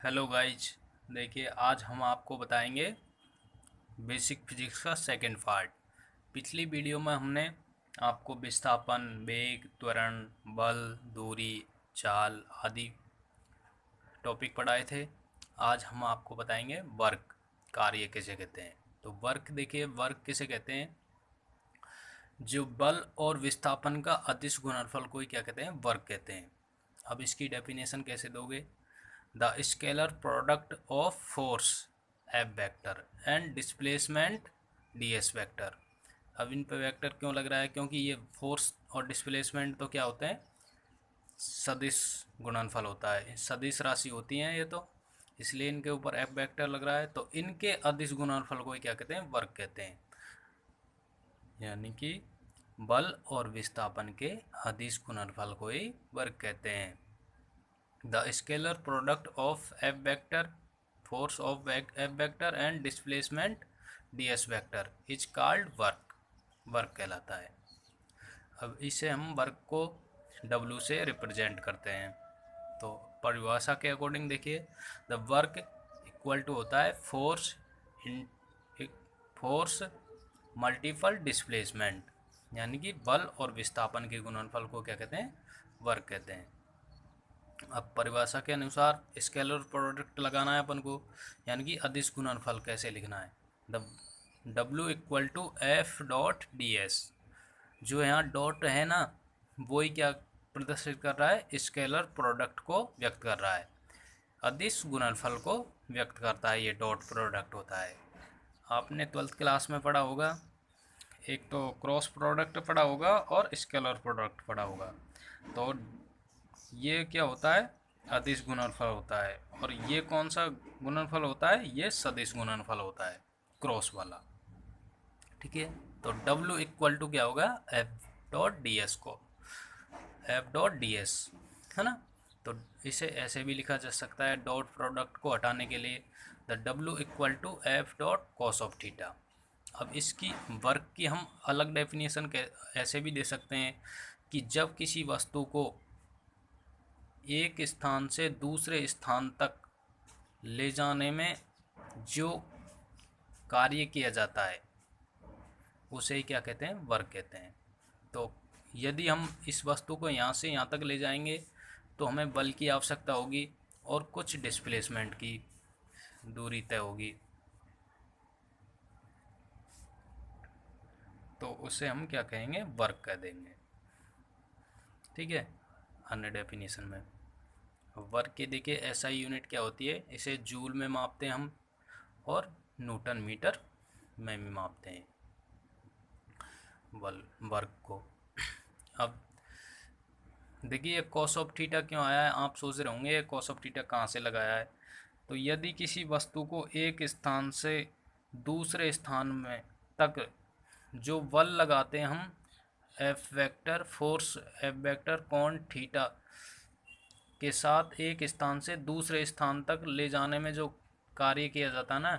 Hello guys. देखिए आज हम आपको बताएंगे बेसिक फिजिक्स का सेकंड पार्ट। पिछली वीडियो में हमने आपको विस्थापन, वेग, त्वरण, बल, दूरी, चाल आदि टॉपिक पढ़ाए थे। आज हम आपको बताएंगे वर्क, कार्य किसे कहते हैं। तो वर्क देखिए, वर्क किसे कहते हैं? जो बल और विस्थापन का अदिश गुणनफल को ही क्या कहते हैं? वर्क कहते हैं। अब इसकी डेफिनेशन कैसे दोगे? The scalar product of force F vector and displacement D S vector. अब इन पे वेक्टर क्यों लग रहा है? क्योंकि ये फोर्स और डिस्प्लेसमेंट तो क्या होते हैं? सदिश गुणनफल होता है, सदिश राशि होती हैं ये, तो इसलिए इनके ऊपर एफ वेक्टर लग रहा है। तो इनके अदिश गुणनफल को ही क्या कहते हैं? वर्क कहते हैं। यानी कि बल और विस्थापन के अदिश गुणनफल को ही वर्क कहते हैं। The scalar product of F vector, force of F vector and displacement D S vector is called work, work कहलाता है। अब इसे हम वर्क को W से रिप्रेजेंट करते हैं। तो परिभाषा के अकॉर्डिंग देखिए, द वर्क इक्वल टू होता है force in force multiple displacement, यानी कि बल और विस्थापन के गुणनफल को क्या कहते हैं? वर्क कहते हैं। अब परिभाषा के अनुसार स्केलर प्रोडक्ट लगाना है अपन को, यानी कि अदिश गुणनफल कैसे लिखना है? The W equal to F dot d s. जो यहाँ डॉट है ना, वो ही क्या प्रदर्शित कर रहा है? स्केलर प्रोडक्ट को व्यक्त कर रहा है, अदिश गुणनफल को व्यक्त करता है। ये डॉट प्रोडक्ट होता है। आपने 12th क्लास में पढ़ा होगा, एक तो क्रॉस प्रोडक्ट पढ़ा होगा और स्केलर प्रोडक्ट पढ़ा होगा। तो ये क्या होता है? अदिश गुणनफल होता है। और ये कौन सा गुणनफल होता है? ये सदिश गुणनफल होता है, क्रॉस वाला। ठीक है। तो W इक्वल टू क्या होगा? एफ डॉट डी एस को, एफ डॉट डी एस, है ना। तो इसे ऐसे भी लिखा जा सकता है डॉट प्रोडक्ट को हटाने के लिए, the W equal to F dot cos of theta. अब इसकी वर्क की हम अलग डेफिनेशन ऐसे भी दे सकते हैं कि जब किसी वस्तु को एक स्थान से दूसरे स्थान तक ले जाने में जो कार्य किया जाता है उसे ही क्या कहते हैं? वर्क कहते हैं। तो यदि हम इस वस्तु को यहाँ से यहाँ तक ले जाएंगे तो हमें बल की आवश्यकता होगी और कुछ डिस्प्लेसमेंट की दूरी तय होगी, तो उसे हम क्या कहेंगे? वर्क कह देंगे। ठीक है। अन्य डेफिनेशन में वर्क की देखिए एसआई यूनिट क्या होती है? इसे जूल में मापते हैं हम, और न्यूटन मीटर में भी मापते हैं बल, वर्क को। अब देखिए ये कॉस ऑफ थीटा क्यों आया है? आप सोच रहे होंगे कॉस ऑफ थीटा कहाँ से लगाया है। तो यदि किसी वस्तु को एक स्थान से दूसरे स्थान में तक जो बल लगाते हैं हम, F vector force, F vector कोण थीटा के साथ एक स्थान से दूसरे स्थान तक ले जाने में जो कार्य किया जाता है ना,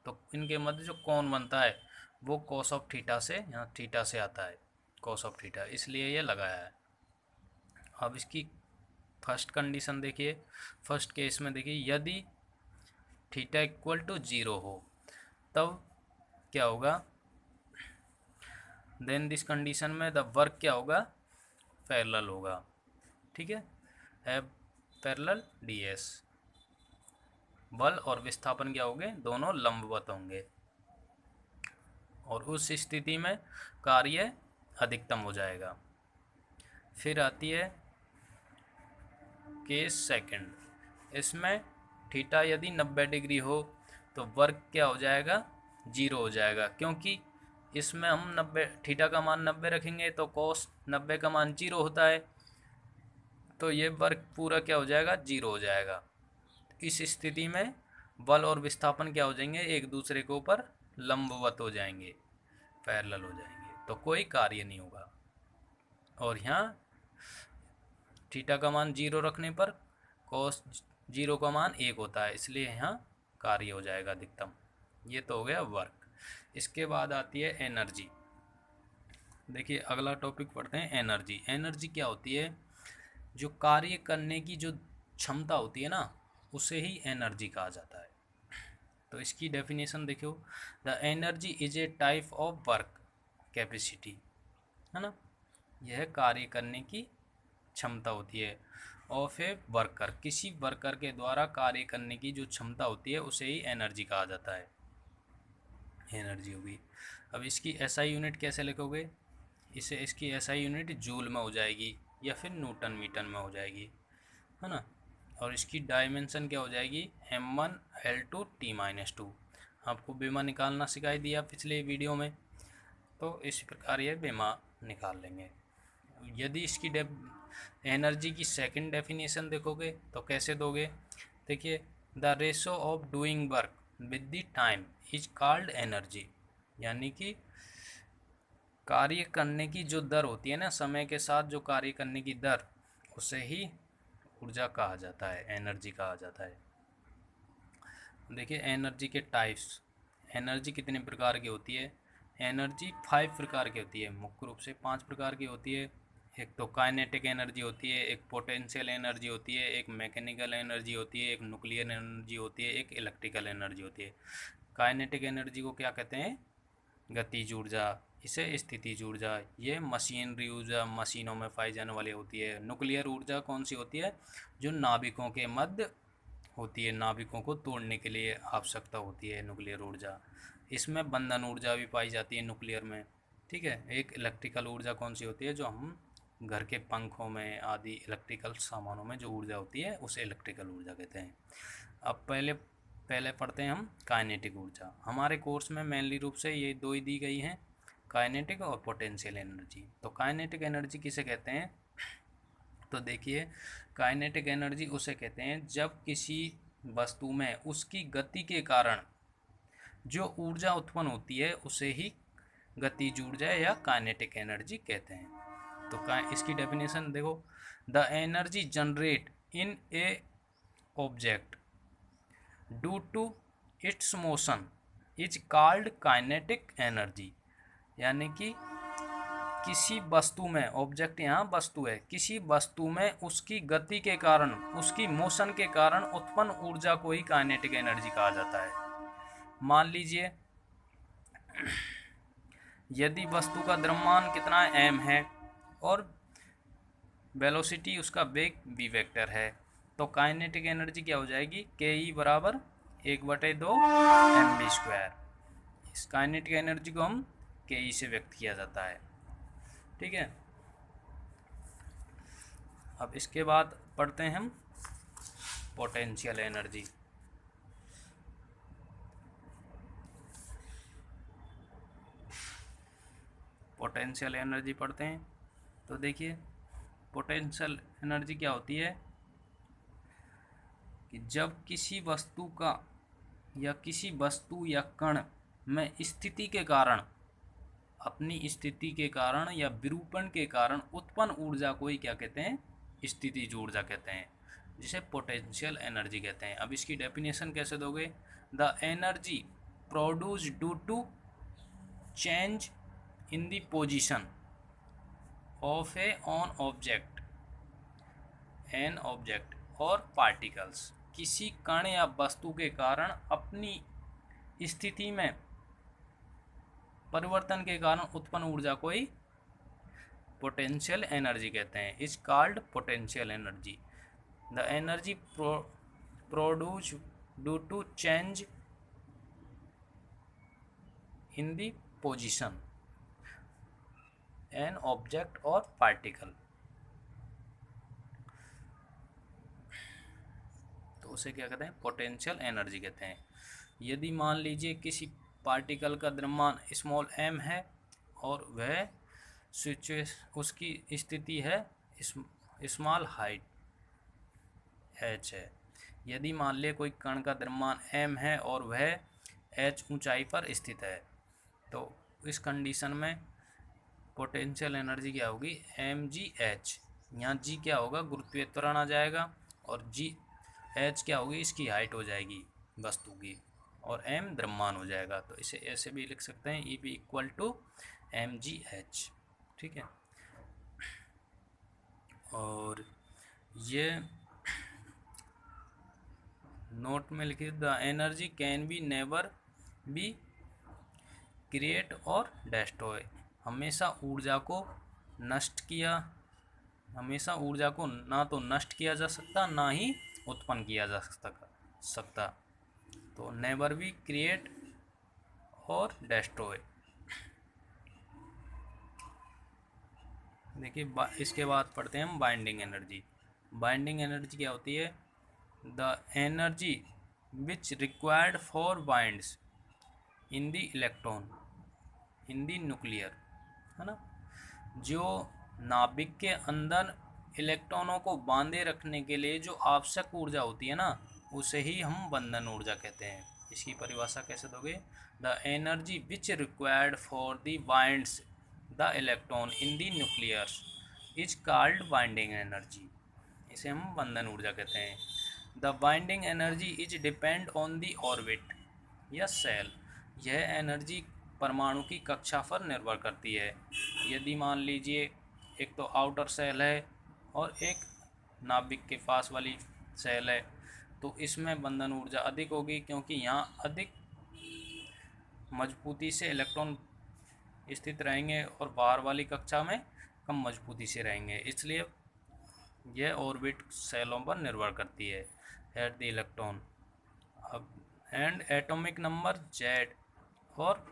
तो इनके मध्य जो कोण बनता है वो कॉस ऑफ थीटा से, यहाँ थीटा से आता है, कॉस ऑफ थीटा, इसलिए ये लगाया है। अब इसकी फर्स्ट कंडीशन देखिए, फर्स्ट केस में देखिए, यदि थीटा इक्वल टू 0 हो तब क्या होगा? देन दिस कंडीशन में द वर्क क्या होगा? पैरेलल होगा। ठीक है। एफ पैरेलल डी एस, बल और विस्थापन क्या होंगे? दोनों लंबवत होंगे, और उस स्थिति में कार्य अधिकतम हो जाएगा। फिर आती है केस सेकंड, इसमें थीटा यदि 90 डिग्री हो तो वर्क क्या हो जाएगा? 0 हो जाएगा, क्योंकि इसमें हम 90 थीटा का मान 90 रखेंगे तो कॉस 90 का मान 0 होता है, तो ये वर्क पूरा क्या हो जाएगा? 0 हो जाएगा। इस स्थिति में बल और विस्थापन क्या हो जाएंगे? एक दूसरे के ऊपर लंबवत हो जाएंगे, पैरेलल हो जाएंगे, तो कोई कार्य नहीं होगा। और यहाँ थीटा का मान 0 रखने पर कॉस 0 का मान 1 होता है, इसलिए यहाँ कार्य हो जाएगा अधिकतम। ये तो हो गया वर्क। इसके बाद आती है एनर्जी। देखिए अगला टॉपिक पढ़ते हैं एनर्जी। एनर्जी क्या होती है? जो कार्य करने की जो क्षमता होती है ना, उसे ही एनर्जी कहा जाता है। तो इसकी डेफिनेशन देखो, the energy is a type of work capacity, है ना, यह कार्य करने की क्षमता होती है ऑफ ए वर्कर, किसी वर्कर के द्वारा कार्य करने की जो क्षमता होती है उसे ही एनर्जी कहा जाता है, एनर्जी होगी। अब इसकी एसआई यूनिट कैसे लिखोगे, इसे इसकी एसआई यूनिट जूल में हो जाएगी या फिर न्यूटन मीटर में हो जाएगी, है ना। और इसकी डायमेंशन क्या हो जाएगी, m1L2T-2। आपको बेमा निकालना सिखाई दिया पिछले वीडियो में, तो इस प्रकार ये बेमा निकाल लेंगे। यदि इसकी एनर्जी की सेकंड डेफिनेशन देखोगे तो कैसे दोगे, देखिए, the ratio of doing work with the time is called energy, यानी कि कार्य करने की जो दर होती है ना, समय के साथ जो कार्य करने की दर, उसे ही ऊर्जा कहा जाता है, एनर्जी कहा जाता है। देखिए एनर्जी के टाइप्स, एनर्जी कितने प्रकार की होती है, एनर्जी 5 प्रकार की होती है, मुख्य रूप से 5 प्रकार की होती है। एक तो काइनेटिक एनर्जी होती है, एक पोटेंशियल एनर्जी होती है, एक मैकेनिकल एनर्जी होती है, एक न्यूक्लियर एनर्जी होती है, एक इलेक्ट्रिकल एनर्जी होती है। काइनेटिक एनर्जी को क्या कहते हैं, गतिज ऊर्जा, इसे स्थितिज ऊर्जा, ये मशीनरी ऊर्जा, मशीनों में पाई जाने वाली होती है। न्यूक्लियर ऊर्जा कौन सी होती है, जो नाभिकों के मध्य होती है, नाभिकों को तोड़ने के लिए आवश्यकता होती है न्यूक्लियर ऊर्जा। इसमें बंधन ऊर्जा भी पाई जाती है न्यूक्लियर में, ठीक है। एक इलेक्ट्रिकल ऊर्जा कौन सी होती है, जो हम घर के पंखों में आदि इलेक्ट्रिकल सामानों में जो ऊर्जा होती है उसे इलेक्ट्रिकल ऊर्जा कहते हैं। अब पहले पढ़ते हैं हम काइनेटिक ऊर्जा। हमारे कोर्स में मेनली रूप से ये दो ही दी गई हैं, काइनेटिक और पोटेंशियल एनर्जी। तो काइनेटिक एनर्जी किसे कहते हैं, तो देखिए, काइनेटिक एनर्जी उसे कहते हैं जब किसी वस्तु में उसकी गति के कारण जो ऊर्जा उत्पन्न होती है उसे ही गतिज ऊर्जा या काइनेटिक एनर्जी कहते हैं। तो इसकी डेफिनेशन देखो, the energy generate in a object due to its motion is called kinetic energy, यानी कि किसी वस्तु में, ऑब्जेक्ट यहाँ वस्तु है, किसी वस्तु में उसकी गति के कारण, उसकी मोशन के कारण उत्पन्न ऊर्जा को ही काइनेटिक एनर्जी कहा जाता है। मान लीजिए यदि वस्तु का द्रव्यमान कितना m है और वेलोसिटी उसका वेग v वेक्टर है, तो काइनेटिक एनर्जी क्या हो जाएगी, ke बराबर 1/2 mv²। इस काइनेटिक एनर्जी को हम ke से व्यक्त किया जाता है, ठीक है। अब इसके बाद पढ़ते हैं हम पोटेंशियल एनर्जी। पोटेंशियल एनर्जी पढ़ते हैं, तो देखिए पोटेंशियल एनर्जी क्या होती है कि जब किसी वस्तु का या किसी वस्तु या कण में स्थिति के कारण, अपनी स्थिति के कारण या विरूपण के कारण उत्पन्न ऊर्जा को ही क्या कहते हैं, स्थितिज ऊर्जा कहते हैं, जिसे पोटेंशियल एनर्जी कहते हैं। अब इसकी डेफिनेशन कैसे दोगे, the energy produce due to change in the position of a on object, an object और पार्टिकल्स, किसी कण या वस्तु के कारण अपनी स्थिति में परिवर्तन के कारण उत्पन्न ऊर्जा को ही पोटेंशियल एनर्जी कहते हैं, is called potential energy. The energy produce due to change in the position an object और पार्टिकल, तो उसे क्या कहते हैं, पोटेंशियल एनर्जी कहते हैं। यदि मान लीजिए किसी पार्टिकल का द्रव्यमान स्मॉल m है और वह उसकी स्थिति है स्मॉल हाइट h है। यदि मान लिया कोई कण का द्रव्यमान m है और वह h ऊंचाई पर स्थित है, तो इस कंडीशन में पोटेंशियल एनर्जी क्या होगी, mgh। यहाँ g क्या होगा, गुरुत्वीय त्वरण आ जाएगा, और h क्या होगी, इसकी हाइट हो जाएगी वस्तु की, और m द्रव्यमान हो जाएगा। तो इसे ऐसे भी लिख सकते हैं, E भी इक्वल टू mgh, ठीक है। और ये नोट में लिखिए the energy can be never be create और डेस्ट्रॉय। हमेशा ऊर्जा को ना तो नष्ट किया जा सकता ना ही उत्पन्न किया जा सकता। तो नेवर बी क्रिएट और डेस्ट्रॉय। देखिए इसके बाद पढ़ते हैं हम बाइंडिंग एनर्जी। बाइंडिंग एनर्जी क्या होती है? The energy which required for binds in the electron in the nuclear, है ना। जो नाभिक के अंदर इलेक्ट्रॉनों को बांधे रखने के लिए जो आवश्यक ऊर्जा होती है ना, उसे ही हम बंधन ऊर्जा कहते हैं। इसकी परिभाषा कैसे दोगे? The energy which required for the binds the electron in the nucleus is called binding energy. इसे हम बंधन ऊर्जा कहते हैं। The binding energy is depend on the orbit या सेल। यह एनर्जी परमाणु की कक्षा पर निर्भर करती है। यदि मान लीजिए एक तो आउटर सेल है और एक नाभिक के पास वाली सेल है, तो इसमें बंधन ऊर्जा अधिक होगी, क्योंकि यहाँ अधिक मजबूती से इलेक्ट्रॉन स्थित रहेंगे और बाहर वाली कक्षा में कम मजबूती से रहेंगे। इसलिए यह ऑर्बिट सेलों पर निर्भर करती है। एट द इलेक्ट्रॉन अब एंड एटॉमिक नंबर जेड और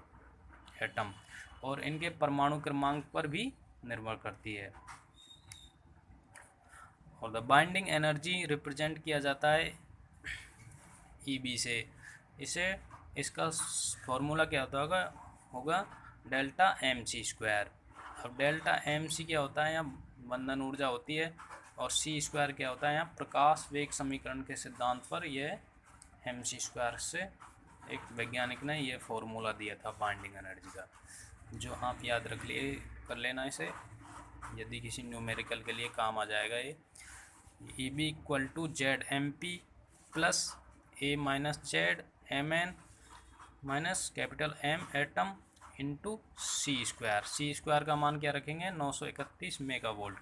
एटम, और इनके परमाणु क्रमांक पर भी निर्भर करती है। और द बाइंडिंग एनर्जी रिप्रेजेंट किया जाता है ईबी से। इसका फॉर्मूला क्या होगा डेल्टा एम सी स्क्वायर। अब डेल्टा एम सी क्या होता है? यहाँ बंधन ऊर्जा होती है, और सी स्क्वायर क्या होता है? यहाँ प्रकाश वेग समीकरण के सिद्धांत पर यह एम सी स्क्वायर से एक वैज्ञानिक ने यह फॉर्मूला दिया था बाइंडिंग एनर्जी का, जो आप याद रख लिए कर लेना इसे, यदि किसी न्यूमेरिकल के लिए काम आ जाएगा ये। E B equal to Z M P plus A minus Z M N minus capital M atom into C square. C square का मान क्या रखेंगे? 931 मेगावोल्ट।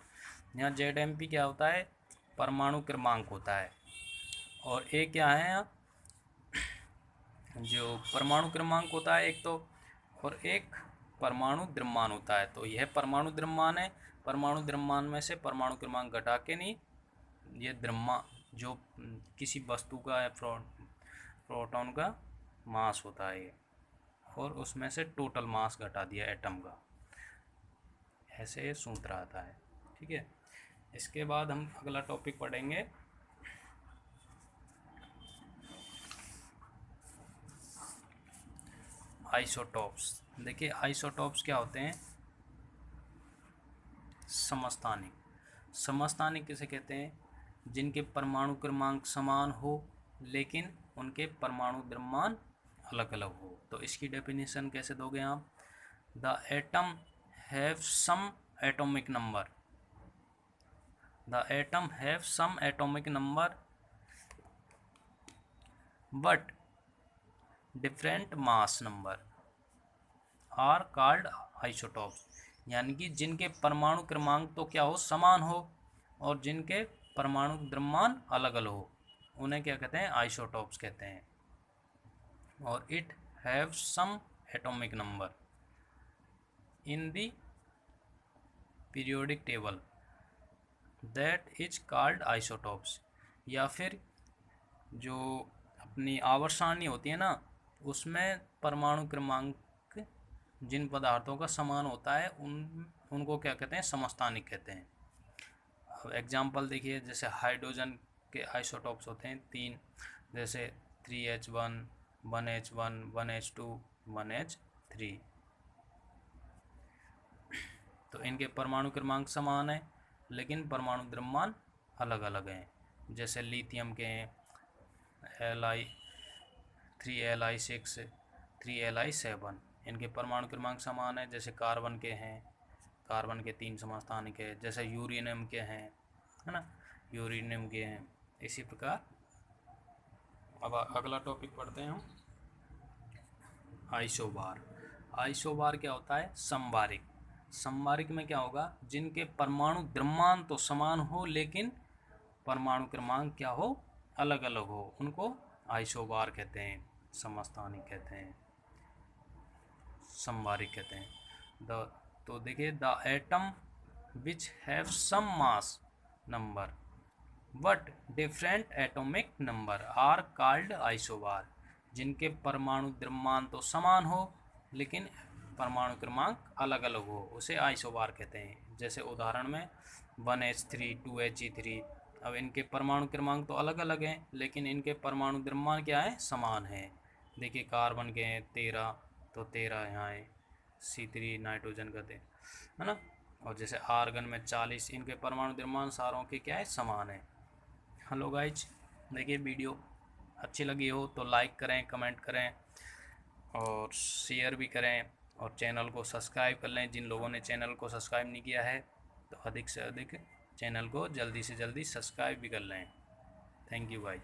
यहाँ जेड एम पी क्या होता है? परमाणु क्रमांक होता है, और ए क्या है? यहाँ जो परमाणु क्रमांक होता है एक तो, और एक परमाणु द्रव्यमान होता है। तो यह परमाणु द्रव्यमान है। परमाणु द्रव्यमान में से परमाणु क्रमांक घटा के नहीं, ये द्रव्यमान जो किसी वस्तु का या प्रोटॉन का मास होता है, और उसमें से टोटल मास घटा दिया एटम का, ऐसे सूत्र आता है। ठीक है, इसके बाद हम अगला टॉपिक पढ़ेंगे आइसोटॉप्स। देखिए आइसोटॉप्स क्या होते हैं? समस्थानिक। समस्थानिक किसे कहते हैं? जिनके परमाणु क्रमांक समान हो लेकिन उनके परमाणु द्रव्यमान अलग अलग हो। तो इसकी डेफिनेशन कैसे दोगे आप? The atom have same atomic number, the atom have same atomic number but different mass number are called isotopes. यानी कि जिनके परमाणु क्रमांक तो क्या हो? समान हो, और जिनके परमाणु द्रव्यमान अलग अलग हो, उन्हें क्या कहते हैं? आइसोटॉप्स कहते हैं। और it have same atomic number in the periodic table that is called isotopes. या फिर जो अपनी आवर्त सारणी होती है ना, उसमें परमाणु क्रमांक जिन पदार्थों का समान होता है उनको क्या कहते हैं? समस्थानिक कहते हैं। अब एग्जाम्पल देखिए, जैसे हाइड्रोजन के आइसोटॉप्स होते हैं 3, जैसे 3H1, 1H1, 1H2, 1H3। तो इनके परमाणु क्रमांक समान है लेकिन परमाणु द्रव्यमान अलग अलग हैं। जैसे लिथियम के हैं Li 3Li6, 3Li7, इनके परमाणु क्रमांक समान है। जैसे कार्बन के हैं, कार्बन के 3 समस्थानिक है। जैसे यूरेनियम के हैं, है ना, यूरेनियम के हैं। इसी प्रकार अब अगला टॉपिक पढ़ते हैं हम आइसोबार। आइसोबार क्या होता है? समबारिक। समबारिक में क्या होगा? जिनके परमाणु द्रव्यमान तो समान हो लेकिन परमाणु क्रमांक क्या हो? अलग अलग हो, उनको आइसोबार कहते हैं, समस्थानिक कहते हैं, समवारिक कहते हैं। द तो देखिए, the atom which have same mass number but different atomic number are called isobar. जिनके परमाणु द्रव्यमान तो समान हो लेकिन परमाणु क्रमांक अलग अलग हो, उसे आइसोबार कहते हैं। जैसे उदाहरण में 1H3 2He3, अब इनके परमाणु क्रमांक तो अलग अलग हैं लेकिन इनके परमाणु द्रव्यमान क्या है, समान है। देखिए कार्बन के हैं 13, तो 13 यहाँ है। C3 नाइट्रोजन का है ना। और जैसे आर्गन में 40, इनके परमाणु द्रव्यमान सारों के क्या है, समान है। हेलो गाइज, देखिए वीडियो अच्छी लगी हो तो लाइक करें, कमेंट करें और शेयर भी करें, और चैनल को सब्सक्राइब कर लें। जिन लोगों ने चैनल को सब्सक्राइब नहीं किया है तो अधिक से अधिक चैनल को जल्दी से जल्दी सब्सक्राइब भी कर लें। Thank you guys.